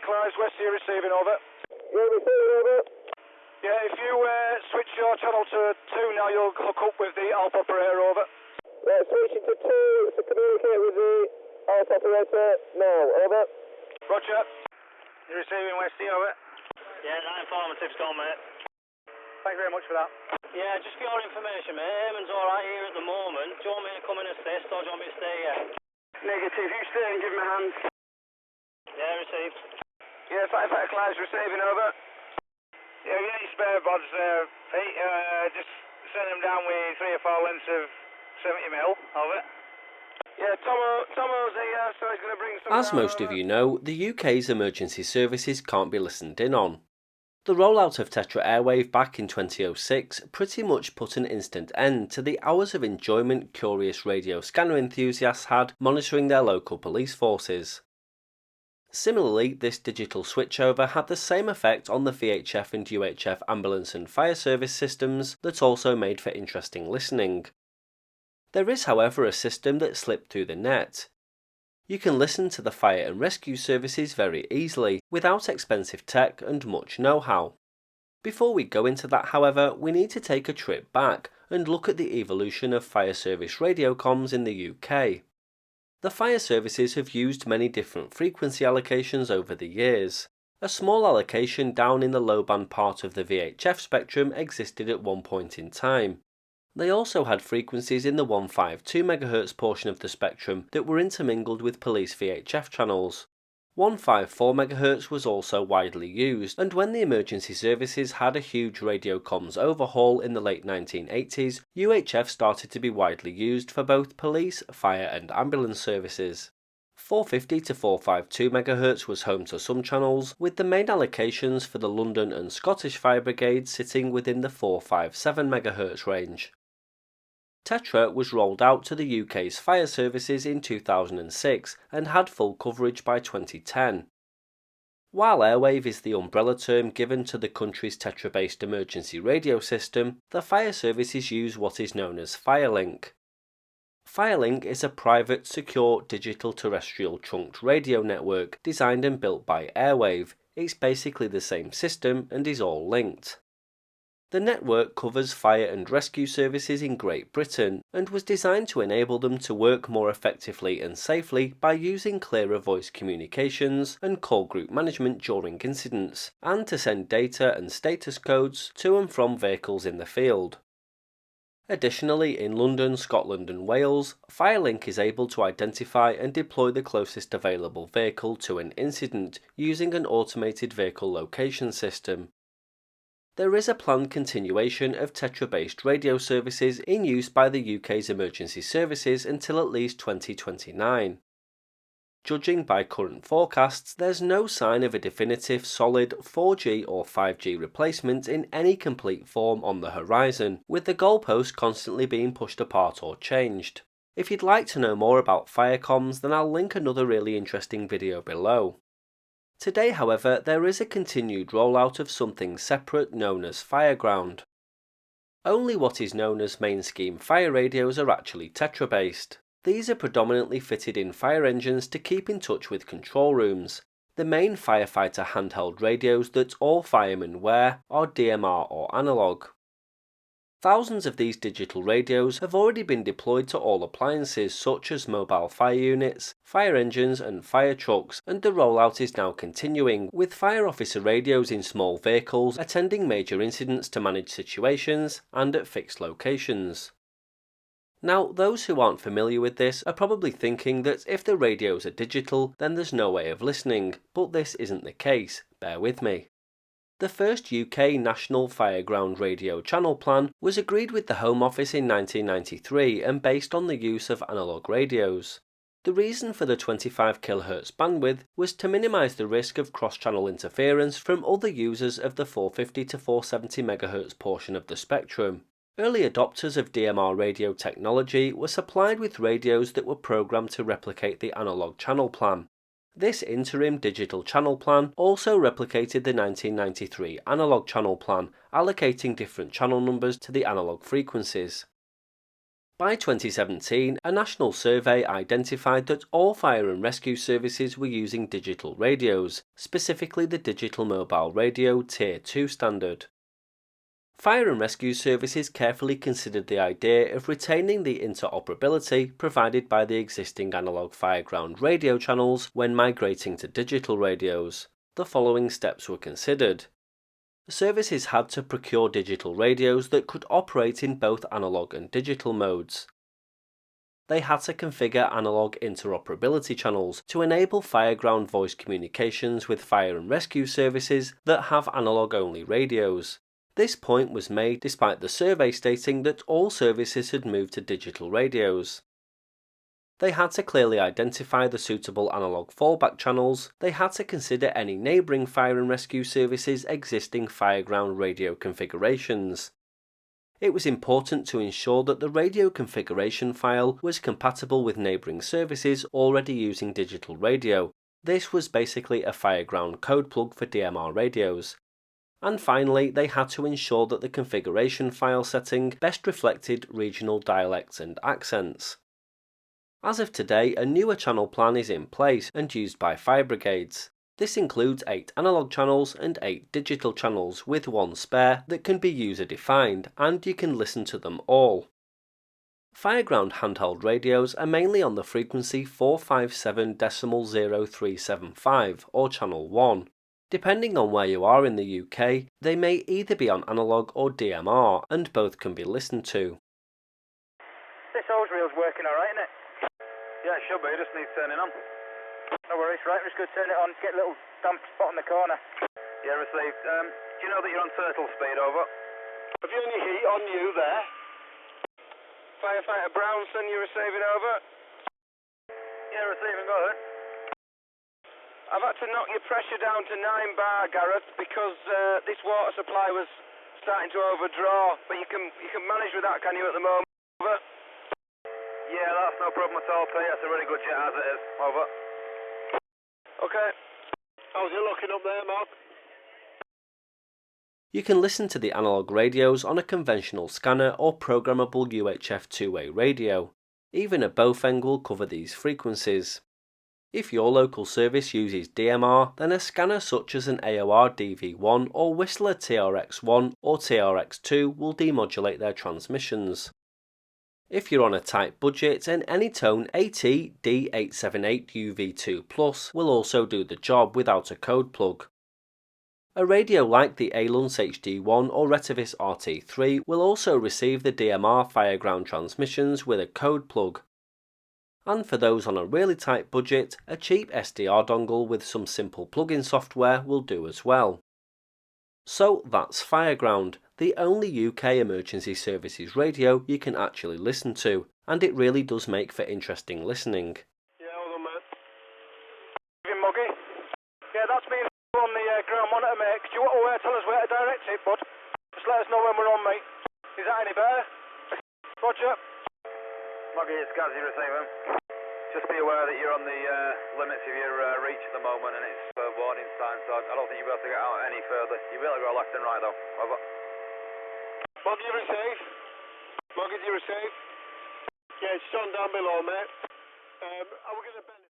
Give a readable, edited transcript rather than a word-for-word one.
Clives, West here receiving, over. Yeah, receiving, over. Yeah, if you switch your channel to 2 now, you'll hook up with the ALP operator, over. Right, switching to 2 to communicate with the ALP operator now, over. Roger. You're receiving, Westy, over. Yeah, that informative's gone, mate. Thank you very much for that. Yeah, just for your information, mate, Eamon's alright here at the moment. Do you want me to come and assist, or do you want me to stay here? Negative, you stay and give me a hand. Yeah, received. Yeah, Firefighter Clives receiving, over. Yeah, you need spare bods there, Pete. Just send them down with 3 or 4 lengths of 70mm, over. Yeah, Tomo's here, so he's going to bring some. As most of you know, the UK's emergency services can't be listened in on. The rollout of Tetra Airwave back in 2006 pretty much put an instant end to the hours of enjoyment curious radio scanner enthusiasts had monitoring their local police forces. Similarly, this digital switchover had the same effect on the VHF and UHF ambulance and fire service systems that also made for interesting listening. There is, however, a system that slipped through the net. You can listen to the fire and rescue services very easily, without expensive tech and much know-how. Before we go into that, however, we need to take a trip back and look at the evolution of fire service radio comms in the UK. The fire services have used many different frequency allocations over the years. A small allocation down in the low-band part of the VHF spectrum existed at one point in time. They also had frequencies in the 152 MHz portion of the spectrum that were intermingled with police VHF channels. 154 MHz was also widely used, and when the emergency services had a huge radio comms overhaul in the late 1980s, UHF started to be widely used for both police, fire and ambulance services. 450 to 452 MHz was home to some channels, with the main allocations for the London and Scottish Fire Brigades sitting within the 457 MHz range. Tetra was rolled out to the UK's fire services in 2006 and had full coverage by 2010. While airwave is the umbrella term given to the country's Tetra-based emergency radio system, the fire services use what is known as Firelink. Firelink is a private, secure, digital terrestrial trunked radio network designed and built by Airwave. It's basically the same system and is all linked. The network covers fire and rescue services in Great Britain and was designed to enable them to work more effectively and safely by using clearer voice communications and call group management during incidents, and to send data and status codes to and from vehicles in the field. Additionally, in London, Scotland and Wales, Firelink is able to identify and deploy the closest available vehicle to an incident using an automated vehicle location system. There is a planned continuation of Tetra-based radio services in use by the UK's emergency services until at least 2029. Judging by current forecasts, there's no sign of a definitive solid 4G or 5G replacement in any complete form on the horizon, with the goalposts constantly being pushed apart or changed. If you'd like to know more about fire comms, then I'll link another really interesting video below. Today, however, there is a continued rollout of something separate known as Fireground. Only what is known as main scheme fire radios are actually Tetra-based. These are predominantly fitted in fire engines to keep in touch with control rooms. The main firefighter handheld radios that all firemen wear are DMR or analog. Thousands of these digital radios have already been deployed to all appliances such as mobile fire units, fire engines and fire trucks, and the rollout is now continuing, with fire officer radios in small vehicles attending major incidents to manage situations and at fixed locations. Now, those who aren't familiar with this are probably thinking that if the radios are digital, then there's no way of listening, but this isn't the case, bear with me. The first UK National Fireground Radio Channel Plan was agreed with the Home Office in 1993 and based on the use of analogue radios. The reason for the 25 kHz bandwidth was to minimise the risk of cross-channel interference from other users of the 450 to 470 MHz portion of the spectrum. Early adopters of DMR radio technology were supplied with radios that were programmed to replicate the analogue channel plan. This interim digital channel plan also replicated the 1993 analogue channel plan, allocating different channel numbers to the analogue frequencies. By 2017, a national survey identified that all fire and rescue services were using digital radios, specifically the Digital Mobile Radio Tier 2 standard. Fire and rescue services carefully considered the idea of retaining the interoperability provided by the existing analogue Fireground radio channels when migrating to digital radios. The following steps were considered. Services had to procure digital radios that could operate in both analogue and digital modes. They had to configure analogue interoperability channels to enable Fireground voice communications with fire and rescue services that have analogue-only radios. This point was made despite the survey stating that all services had moved to digital radios. They had to clearly identify the suitable analogue fallback channels. They had to consider any neighbouring fire and rescue services' existing Fireground radio configurations. It was important to ensure that the radio configuration file was compatible with neighbouring services already using digital radio. This was basically a Fireground code plug for DMR radios. And finally, they had to ensure that the configuration file setting best reflected regional dialects and accents. As of today, a newer channel plan is in place and used by fire brigades. This includes 8 analogue channels and 8 digital channels with 1 spare that can be user-defined, and you can listen to them all. Fireground handheld radios are mainly on the frequency 457.0375 or channel 1. Depending on where you are in the UK, they may either be on analogue or DMR, and both can be listened to. This hose reel's working alright, isn't it? Yeah, it should be, it just needs turning on. No worries, right, we're just going to turn it on, get a little damp spot in the corner. Yeah, received. Do you know that you're on turtle speed, over? Have you any heat on you there? Firefighter Brownson, you're receiving, over? Yeah, receiving, go ahead. I've had to knock your pressure down to 9 bar, Gareth, because this water supply was starting to overdraw. But you can manage with that, can you, at the moment? Over. Yeah, that's no problem at all, Pete. That's a really good jet as it is. Over. Okay. How's you looking up there, Mark? You can listen to the analogue radios on a conventional scanner or programmable UHF two-way radio. Even a Bofeng will cover these frequencies. If your local service uses DMR, then a scanner such as an AOR DV1 or Whistler TRX1 or TRX2 will demodulate their transmissions. If you're on a tight budget, an Anytone AT-D878 UV2 Plus will also do the job without a code plug. A radio like the Alunce HD1 or Retivis RT3 will also receive the DMR Fireground transmissions with a code plug. And for those on a really tight budget, a cheap SDR dongle with some simple plug-in software will do as well. So that's Fireground, the only UK emergency services radio you can actually listen to, and it really does make for interesting listening. Yeah, hold on, mate. Muggy? Yeah, that's me on the ground monitor, mate. Could you tell us where to direct it, bud? Just let us know when we're on, mate. Is that any better? Roger. Muggy, it's Gazzy receiving. Just be aware that you're on the limits of your reach at the moment, and it's warning time, so I don't think you'll be able to get out any further. You'll be able to go left and right, though. Over. Muggy, you receive? Muggy, do you receive? Yeah, it's shone down below, mate. Are we going to bend?